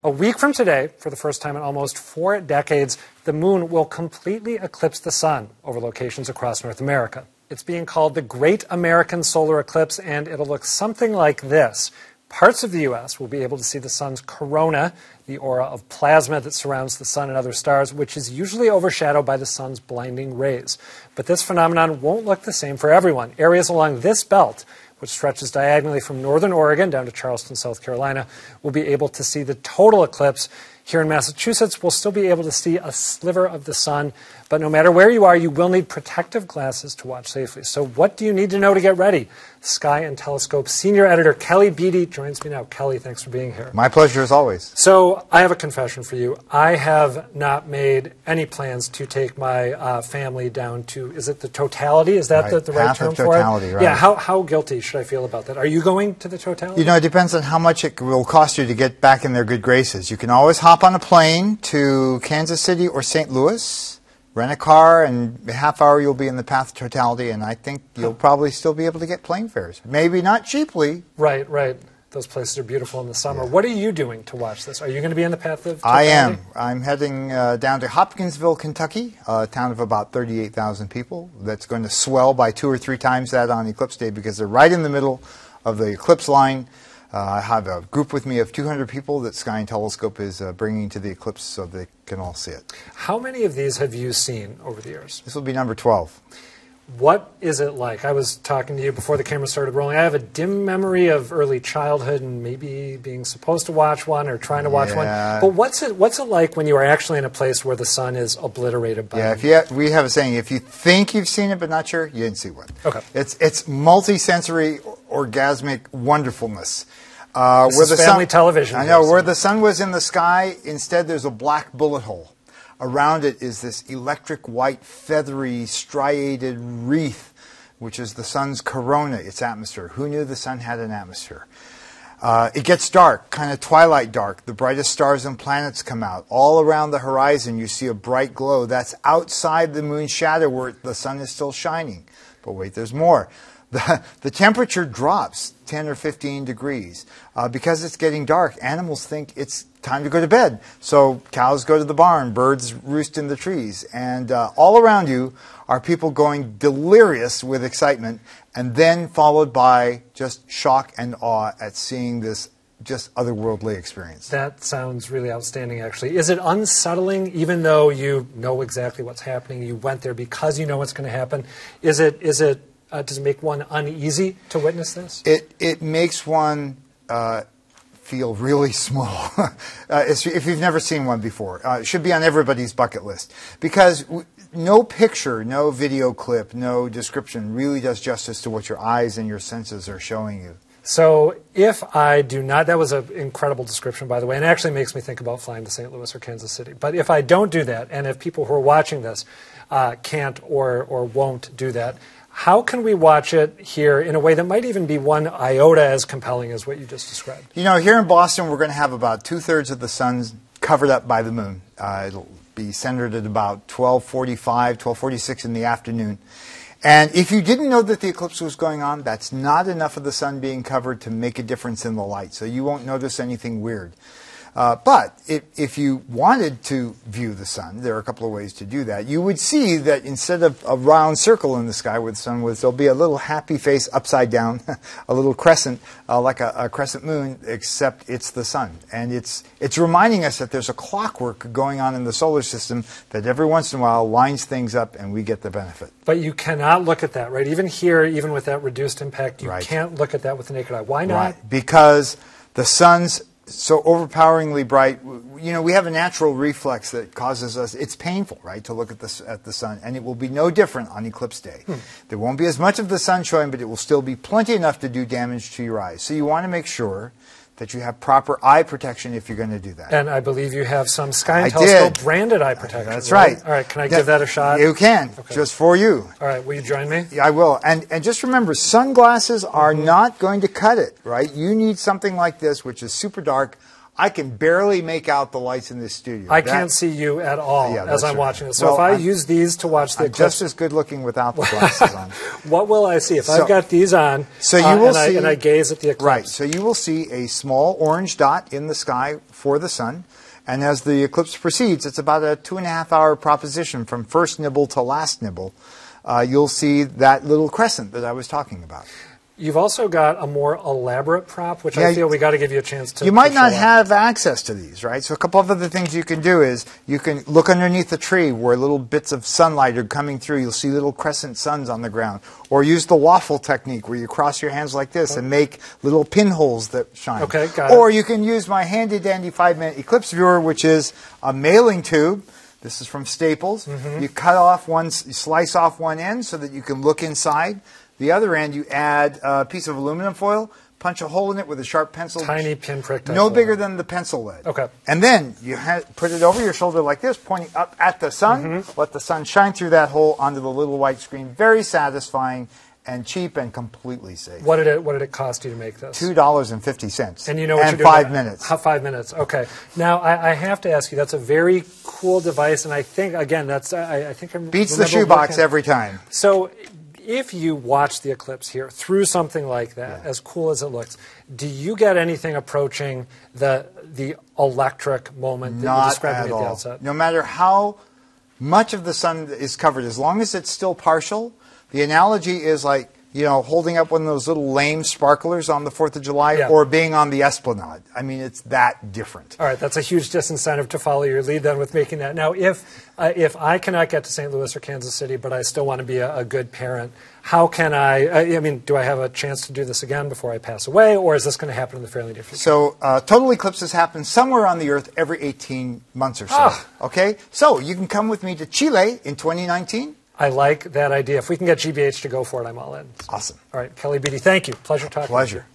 A week from today, for the first time in almost 4 decades, the moon will completely eclipse the sun over locations across North America. It's being called the Great American Solar Eclipse, and it'll look something like this. Parts of the U.S. will be able to see the sun's corona, the aura of plasma that surrounds the sun and other stars, which is usually overshadowed by the sun's blinding rays. But this phenomenon won't look the same for everyone. Areas along this belt, which stretches diagonally from northern Oregon down to Charleston, South Carolina, will be able to see the total eclipse. Here in Massachusetts, we'll still be able to see a sliver of the sun, but no matter where you are, you will need protective glasses to watch safely. So what do you need to know to get ready? Sky and Telescope senior editor Kelly Beatty joins me now. Kelly, thanks for being here. My pleasure as always. So I have a confession for you. I have not made any plans to take my family down to, is it the Totality? Is that Right. the right Path term of for Totality, it? right. Yeah, how guilty should I feel about that? Are you going to the Totality? You know, it depends on how much it will cost you to get back in their good graces. You can always hop on a plane to Kansas City or St. Louis, rent a car, and in a half hour you'll be in the Path of Totality, and I think you'll probably still be able to get plane fares. Maybe not cheaply. Right, right. Those places are beautiful in the summer. Yeah. What are you doing to watch this? Are you going to be in the Path of I Totality? am. I'm heading down to Hopkinsville, Kentucky, a town of about 38,000 people. That's going to swell by 2 or 3 times that on Eclipse Day because they're right in the middle of the eclipse line. I have a group with me of 200 people that Sky and Telescope is bringing to the eclipse so they can all see it. How many of these have you seen over the years? This will be number 12. What is it like? I was talking to you before the camera started rolling. I have a dim memory of early childhood and maybe being supposed to watch one or trying to watch one. But what's it like when you are actually in a place where the sun is obliterated by we have a saying, if you think you've seen it but not sure, you didn't see one. Okay. It's multi-sensory, orgasmic wonderfulness. This is family television. I know, where the sun was in the sky, instead there's a black bullet hole. Around it is this electric white, feathery, striated wreath, which is the sun's corona, its atmosphere. Who knew the sun had an atmosphere? It gets dark, kind of twilight dark. The brightest stars and planets come out. All around the horizon you see a bright glow. That's outside the moon's shadow where the sun is still shining. But wait, there's more. The temperature drops 10 or 15 degrees. Because it's getting dark, animals think it's time to go to bed. So cows go to the barn, birds roost in the trees. And all around you are people going delirious with excitement, and then followed by just shock and awe at seeing this just otherworldly experience. That sounds really outstanding, actually. Is it unsettling, even though you know exactly what's happening, you went there because you know what's going to happen? Does it make one uneasy to witness this? It makes one feel really small. If you've never seen one before, it should be on everybody's bucket list. Because no picture, no video clip, no description really does justice to what your eyes and your senses are showing you. So if I do not, that was an incredible description, by the way, and it actually makes me think about flying to St. Louis or Kansas City. But if I don't do that, and if people who are watching this can't or won't do that, how can we watch it here in a way that might even be one iota as compelling as what you just described? You know, here in Boston, we're going to have about 2/3 of the sun covered up by the moon. It'll be centered at about 12:45, 12:46 in the afternoon. And if you didn't know that the eclipse was going on, that's not enough of the sun being covered to make a difference in the light. So you won't notice anything weird. But if you wanted to view the sun, there are a couple of ways to do that. You would see that instead of a round circle in the sky where the sun was, there'll be a little happy face upside down, a little crescent, like a crescent moon, except it's the sun. And it's reminding us that there's a clockwork going on in the solar system that every once in a while lines things up and we get the benefit. But you cannot look at that, right? Even here, even with that reduced impact, you can't look at that with the naked eye. Why not? Right, because the sun's so overpoweringly bright. You know, we have a natural reflex that causes us, it's painful, right, to look at the sun, and it will be no different on Eclipse Day. There won't be as much of the sun showing, but it will still be plenty enough to do damage to your eyes. So you want to make sure that you have proper eye protection if you're going to do that. And I believe you have some Sky and Telescope branded eye protection. That's right. All right, can I give that a shot? You can, just for you. All right, will you join me? Yeah, I will. And just remember, sunglasses are not going to cut it, right? You need something like this, which is super dark, I can barely make out the lights in this studio. I can't see you at all as I'm watching this. So well, if I use these to watch the eclipse, just as good looking without the glasses on. What will I see if I've got these on? So you will see, and I gaze at the eclipse. Right. So you will see a small orange dot in the sky for the sun, and as the eclipse proceeds, it's about a 2.5-hour proposition from first nibble to last nibble. You'll see that little crescent that I was talking about. You've also got a more elaborate prop, which I feel we got to give you a chance to. You might not have access to these, right? So a couple of other things you can do is you can look underneath the tree where little bits of sunlight are coming through. You'll see little crescent suns on the ground. Or use the waffle technique where you cross your hands like this and make little pinholes that shine. Okay, got it. Or you can use my handy-dandy 5-minute eclipse viewer, which is a mailing tube. This is from Staples. You cut off you slice off one end so that you can look inside. The other end, you add a piece of aluminum foil, punch a hole in it with a sharp pencil. Tiny pinprick. No bigger than the pencil lead. Okay. And then you put it over your shoulder like this, pointing up at the sun. Let the sun shine through that hole onto the little white screen. Very satisfying and cheap and completely safe. What did it cost you to make this? $2.50. And you know what you're doing? 5 minutes. 5 minutes. Okay. Now I have to ask you. That's a very cool device, and I think again I think I beats the shoebox every time. So, if you watch the eclipse here through something like that, as cool as it looks, do you get anything approaching the electric moment that you described to me at the outset? No matter how much of the sun is covered, as long as it's still partial, the analogy is like, you know, holding up one of those little lame sparklers on the 4th of July or being on the Esplanade. I mean, it's that different. All right, that's a huge disincentive to follow your lead then with making that. Now, if I cannot get to St. Louis or Kansas City, but I still want to be a good parent, how can I mean, do I have a chance to do this again before I pass away, or is this going to happen in the fairly near future? So total eclipses happen somewhere on the Earth every 18 months or so. Okay? So you can come with me to Chile in 2019. I like that idea. If we can get GBH to go for it, I'm all in. Awesome. All right, Kelly Beatty, thank you. Pleasure talking to you. Pleasure.